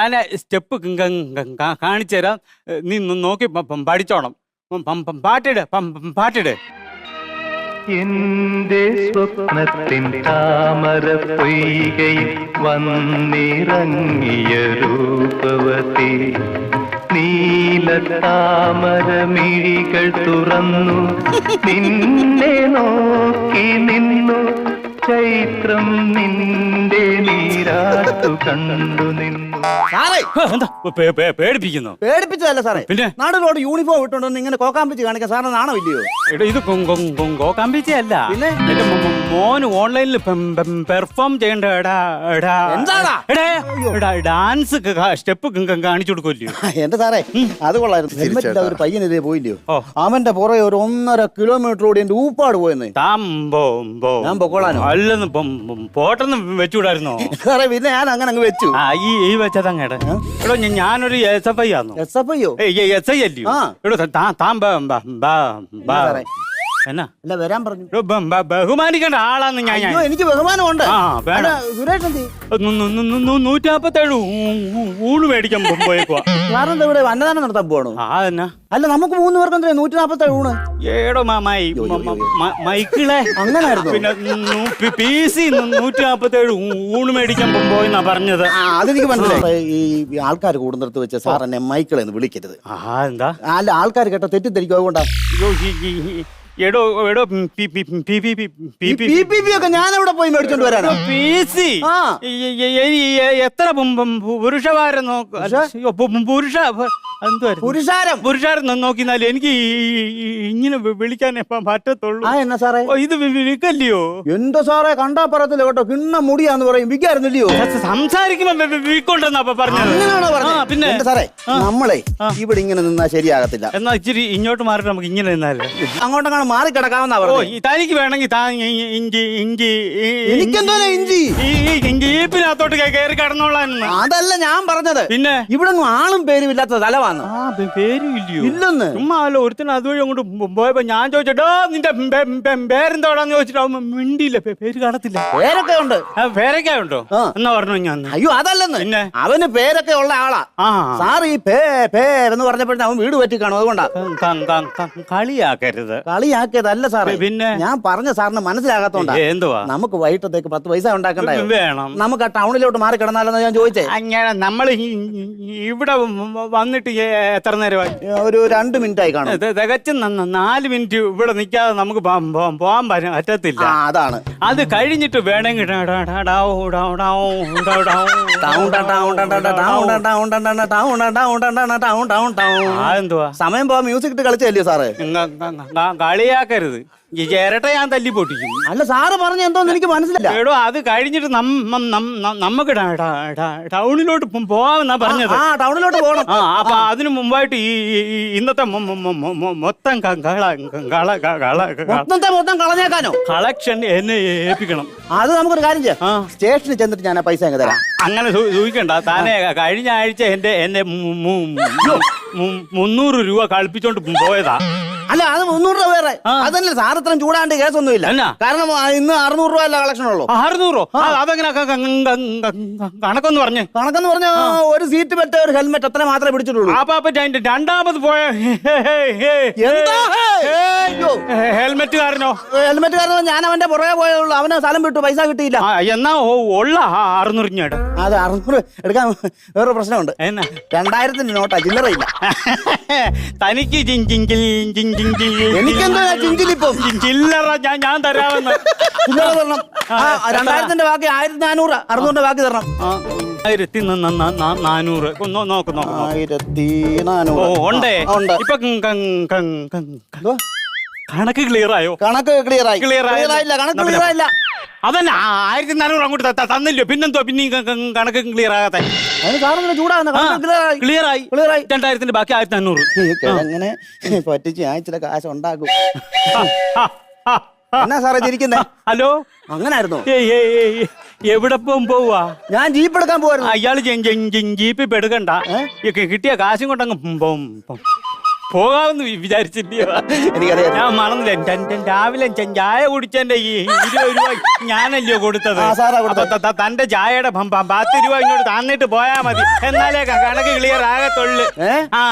ഞാൻ സ്റ്റെപ്പ് കാണിച്ചു തരാം, നീ നോക്കി പഠിച്ചോണം. പാട്ടിട്. എന്റെ സ്വപ്നത്തിൻ താമര പൊയ്കയിൽ വന്നിറങ്ങിയ രൂപവതി, നീല താമര മിഴികൾ തുറന്നു നിന്നെ നോക്കി നിന്നു, ചൈത്രം നിന്റെ നീരാട്ടു കണ്ടു നിന്നു. പേടിപ്പിക്കുന്നു? പേടിപ്പിച്ചതല്ല സാറേ, പിന്നെ നാടിനോട് യൂണിഫോം ഇട്ടുണ്ടെന്ന് ഇങ്ങനെ കോക്കാമ്പിച്ച് കാണിക്കാൻ സാറിന് നാണോ ഇല്ലയോ? ഇത് കോക്കാമ്പിച്ചല്ല, പിന്നെ എന്റെ മോന് ഓൺലൈനിൽ പെർഫോം ചെയ്യണ്ട ഡാൻസ് സ്റ്റെപ്പ് കാണിച്ചു കൊടുക്കുമല്ലോ. എന്റെ സാറേ അത് കൊള്ളായിരുന്നു. ഹെൽമെറ്റ് ഒരു പയ്യനെതിരെ പോയില്ലയോ, അവന്റെ പുറകെ ഒരു 1.5 കിലോമീറ്റർ ഓടി എന്റെ ഊപ്പാട് പോയെന്ന്. ഞാൻ പൊക്കോളാനോ? അല്ലെന്ന് പോട്ടെന്ന് വെച്ചുകൂടായിരുന്നോ സാറേ? പിന്നെ ഞാൻ അങ്ങനെ അങ്ങ് വെച്ചു. ഈ വെച്ചതങ്ങടെ എടോ, ഞാനൊരു SFI ആണോ? SFI യോ? SI അല്ലയോ? എടോ എന്നാ അല്ല വരാൻ പറഞ്ഞു. ബഹുമാനിക്കേണ്ട ആളാന്ന് ഞാൻ. എനിക്ക് ബഹുമാനമുണ്ട്. സുരേഷ് 147 ഊണ് മേടിക്കാൻ പോയേക്കുവാ. സാറെന്താ ഇവിടെ അന്നദാനം നടത്താൻ പോകണോ? അതെന്നാ? അല്ല നമുക്ക് 3 പേർക്ക് 147 ഊണ്. ഏടോ മൈക്കിളെ അങ്ങനായിരുന്നു. പിന്നെ PC 147 ഊണ് മേടിക്കാൻ പോയെന്നാ പറഞ്ഞത്. അതെനിക്ക് മനസ്സിലായി. ഈ ആൾക്കാർ കൂടുന്നിടത്ത് വെച്ച് സാർ എന്നെ മൈക്കിളെന്ന് വിളിക്കരുത്. എന്താ? അല്ല ആൾക്കാർ കേട്ടോ തെറ്റിദ്ധരിക്കും, അതുകൊണ്ടാ. എടോ ഒക്കെ ഞാൻ എവിടെ പോയി മേടിച്ചോണ്ട് വരാനോ? എത്ര പുരുഷവാരം പുരുഷാരം നോക്കിന്നാലും എനിക്ക് ഇങ്ങനെ വിളിക്കാൻ പറ്റത്തുള്ളൂ. എന്നാ സാറേ ഇത് വിൽക്കല്ലയോ? എന്തോ സാറേ കണ്ടാ പറയത്തില്ല കേട്ടോ, കിണ്ണ മുടിയാന്ന് പറയും, വിൽക്കായിരുന്നില്ലയോ? സംസാരിക്കുമ്പോ വിൽക്കൊണ്ടെന്നാ പറഞ്ഞത്. പിന്നെ സാറേ നമ്മളെ ഇവിടെ ഇങ്ങനെ നിന്നാ ശരിയാകത്തില്ല. എന്നാ ഇച്ചിരി ഇങ്ങോട്ട് മാറിട്ട് നമുക്ക് ഇങ്ങനെ നിന്നാലേ അങ്ങോട്ടങ്ങനെ മാറി കിടക്കാമെന്നാ പറഞ്ഞു. തനിക്ക് വേണമെങ്കിൽ എനിക്കെന്തോ ഇഞ്ചി ജീപ്പിനകത്തോട്ട് കയറി കിടന്നോളാൻ. അതല്ല ഞാൻ പറഞ്ഞത്. പിന്നെ ഇവിടെ ആളും പേരും ഇല്ലാത്ത സ്ഥലമാണ്. പേരും ഇല്ലയോ? ഇല്ലെന്ന്. ചുമ്മാ അല്ല, ഒരുത്തിന് അതുവഴി അങ്ങോട്ട് പോയപ്പോ ഞാൻ ചോദിച്ചോ നിന്റെ പേരെന്തോടാന്ന് ചോദിച്ചിട്ട് മിണ്ടിയില്ല. പേര് കാണത്തില്ല. പേരൊക്കെ ഉണ്ട്. പേരൊക്കെ ഉണ്ടോ എന്നാ പറഞ്ഞു ഞാൻ. അയ്യോ അതല്ലെന്ന്, പിന്നെ അവന് പേരൊക്കെ ഉള്ള ആളാ. സാർ ഈ എന്ന് പറഞ്ഞപ്പോഴേ അവൻ വീട് പറ്റി കാണും, അതുകൊണ്ടാ. കളിയാക്കരുത്. കളിയാക്കിയതല്ല സാറേ, പിന്നെ ഞാൻ പറഞ്ഞ സാറിന് മനസ്സിലാകാത്തോണ്ടാ. എന്തുവാ? നമുക്ക് വൈകിട്ടത്തേക്ക് 10 പൈസ ഉണ്ടാക്കണ്ടേ? വേണം. നമുക്ക് ആ ടൗണിലോട്ട് മാറി കിടന്നാലെന്ന് ഞാൻ ചോദിച്ചേ. അങ്ങനെ നമ്മൾ ഇവിടെ വന്നിട്ട് എത്ര നേരമായി? ഒരു 2 മിനിറ്റ് ആയി കാണും. തികച്ചും 4 മിനിറ്റ് ഇവിടെ നിൽക്കാതെ നമുക്ക് പോവാൻ പറ്റത്തില്ല. അതാണ്. അത് കഴിഞ്ഞിട്ട് വേണമെങ്കിൽ എന്തുവാ സമയം പോവാ മ്യൂസിക് ഇട്ട് കളിച്ചല്ലേ സാറേ? കളിയാക്കരുത്. ഇരട്ട ഞാൻ തല്ലി പൊട്ടിക്കും. അല്ല സാറ് പറഞ്ഞ എന്തോന്ന് എനിക്ക് മനസ്സിലായി. എടോ അത് കഴിഞ്ഞിട്ട് നമുക്ക് ടൗണിലോട്ട് പോവാമെന്നാ പറഞ്ഞത്. ടൗണിലോട്ട് പോകണം. അപ്പൊ അതിനു മുമ്പായിട്ട് ഈ ഇന്നത്തെ മൊത്തം മൊത്തം കളഞ്ഞേക്കാനോ? കളക്ഷൻ എന്നെ ഏൽപ്പിക്കണം. അത് നമുക്കൊരു കാര്യം ചെയ്യാം, സ്റ്റേഷനിൽ ചെന്നിട്ട് ഞാൻ പൈസ അങ്ങ് തരാം. അങ്ങനെ സൂചിക്കണ്ട. താനെ കഴിഞ്ഞ ആഴ്ച എന്നെ 300 രൂപ കളിപ്പിച്ചോണ്ട് പോയതാ. അല്ല അത് 300 രൂപ വേറെ. അതല്ലേ സാർ ഇത്രയും ചൂടാണ്ട് കേസൊന്നുമില്ല. കാരണം ഇന്ന് 600 രൂപ അല്ല കളക്ഷൻ ഉള്ളൂ. 600? അതെങ്ങനെ കണക്കെന്ന് പറഞ്ഞ ഒരു സീറ്റ് ബെൽറ്റ് ഒരു ഹെൽമെറ്റ് അത്ര മാത്രമേ പിടിച്ചിട്ടുള്ളൂ. രണ്ടാമത് പോയ ഹെൽമെറ്റുകാരനോ ഞാൻ അവന്റെ പുറകെ പോയുള്ളൂ. അവന് സ്ഥലം വിട്ടു, പൈസ കിട്ടിയില്ല. എന്നാ ഉള്ള 600 അത് 600 എടുക്കാൻ വേറൊരു പ്രശ്നമുണ്ട്. 2000-ന്റെ നോട്ടാ, ചില്ലറയില്ല. തനിക്ക് എനിക്കെന്താ ചിഞ്ചിലിപ്പം ചില്ലറ ഞാൻ തരാമെന്ന്. ചില്ലറ തരണം. 2000-ന്റെ ബാക്കി 1400, 600-ന്റെ ബാക്കി തരണം. 1400 നോക്ക്. 1400 ഉണ്ടേ. ഇപ്പൊ കണക്ക് ക്ലിയർ ആയോ? കണക്ക് ക്ലിയർ ആയില്ല. കണക്ക് ക്ലിയർ ആയില്ല. അതന്നെ 1400 അങ്ങോട്ട് തന്നില്ലോ. പിന്നെന്തോ പിന്നെ കണക്ക് ക്ലിയർ ആകാത്ത? ക്ലിയർ ആയി. 2000-ന്റെ ബാക്കി 1500. അങ്ങനെ പറ്റിച്ച് ഞാൻ ചില കാശ് ഉണ്ടാക്കും. എന്നാ സാറേ ചിരിക്കുന്നേ? ഹലോ, അങ്ങനായിരുന്നു. എവിടെ പോവാ? ഞാൻ ജീപ്പ് എടുക്കാൻ പോവായിരുന്നു. അയാള് ജീപ്പ് എടുക്കണ്ട, കിട്ടിയ കാശും കൊണ്ടങ്ങ് പോകാമെന്ന് വിചാരിച്ചില്ലയോ? എനിക്കറിയാം. ഞാൻ മറന്നില്ല. രാവിലെ ചായ കുടിച്ചെന്റെ ഈ 20 രൂപ ഞാനല്ലയോ കൊടുത്തത്? സാറാ കൊടുത്തത്. അപ്പൊ തന്റെ ചായയുടെ 10 രൂപ ഇങ്ങോട്ട് തന്നിട്ട് പോയാ മതി, എന്നാലേ കണക്ക് ക്ലിയർ ആകത്തുള്ളു. ആ